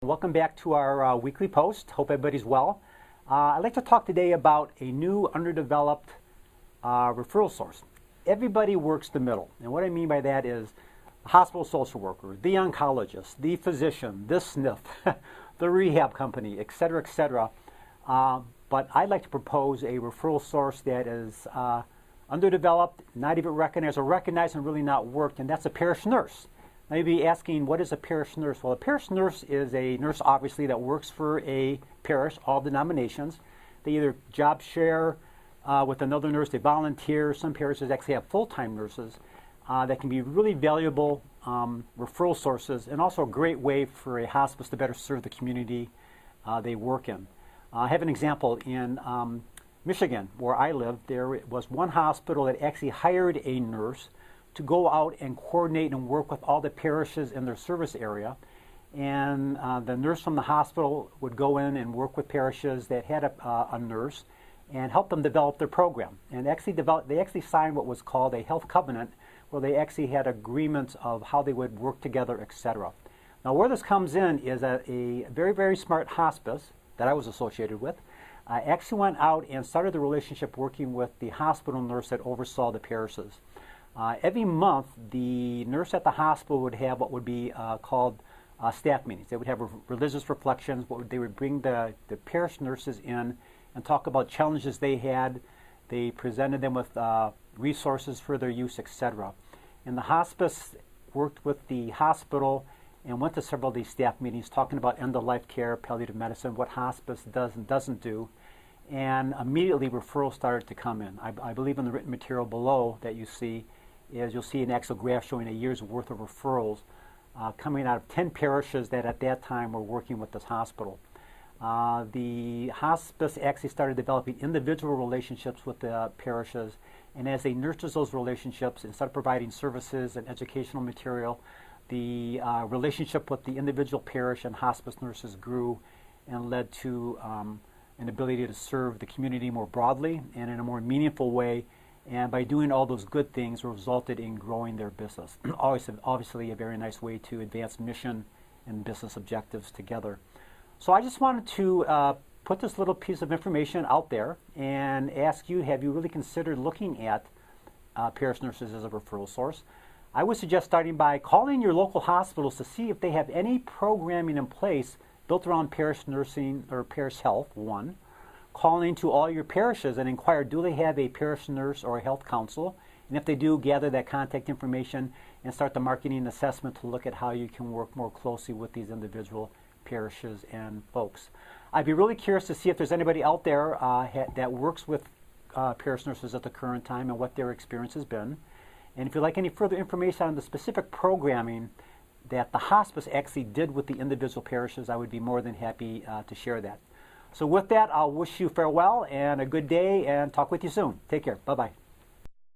Welcome back to our weekly post. Hope everybody's well. I'd like to talk today about a new underdeveloped referral source. Everybody works the middle, and what I mean by that is the hospital social worker, the oncologist, the physician, the SNF, the rehab company, etc., etc. But I'd like to propose a referral source that is underdeveloped, not even recognized, or recognized and really not worked, and that's a parish nurse. Now you'd be asking, what is a parish nurse? Well, a parish nurse is a nurse, obviously, that works for a parish, all denominations. They either job share with another nurse, they volunteer. Some parishes actually have full-time nurses that can be really valuable referral sources, and also a great way for a hospice to better serve the community they work in. I have an example in Michigan, where I live. There was one hospital that actually hired a nurse to go out and coordinate and work with all the parishes in their service area. And the nurse from the hospital would go in and work with parishes that had a nurse and help them develop their program. And they actually signed what was called a health covenant, where they actually had agreements of how they would work together, etc. Now where this comes in is a very, very smart hospice that I was associated with actually went out and started the relationship working with the hospital nurse that oversaw the parishes. Every month, the nurse at the hospital would have what would be called staff meetings. They would have religious reflections. They would bring the parish nurses in and talk about challenges they had. They presented them with resources for their use, etc. And the hospice worked with the hospital and went to several of these staff meetings talking about end-of-life care, palliative medicine, what hospice does and doesn't do. And immediately referrals started to come in. I believe in the written material below that you see is you'll see an actual graph showing a year's worth of referrals coming out of 10 parishes that at that time were working with this hospital. The hospice actually started developing individual relationships with the parishes, and as they nurtured those relationships and started providing services and educational material, the relationship with the individual parish and hospice nurses grew and led to an ability to serve the community more broadly and in a more meaningful way. And by doing all those good things, resulted in growing their business. Obviously, a very nice way to advance mission and business objectives together. So I just wanted to put this little piece of information out there and ask you, have you really considered looking at parish nurses as a referral source? I would suggest starting by calling your local hospitals to see if they have any programming in place built around parish nursing or parish health, one. Calling to all your parishes and inquire, do they have a parish nurse or a health counsel? And if they do, gather that contact information and start the marketing assessment to look at how you can work more closely with these individual parishes and folks. I'd be really curious to see if there's anybody out there that works with parish nurses at the current time and what their experience has been. And if you'd like any further information on the specific programming that the hospice actually did with the individual parishes, I would be more than happy to share that. So with that, I'll wish you farewell and a good day and talk with you soon. Take care. Bye-bye.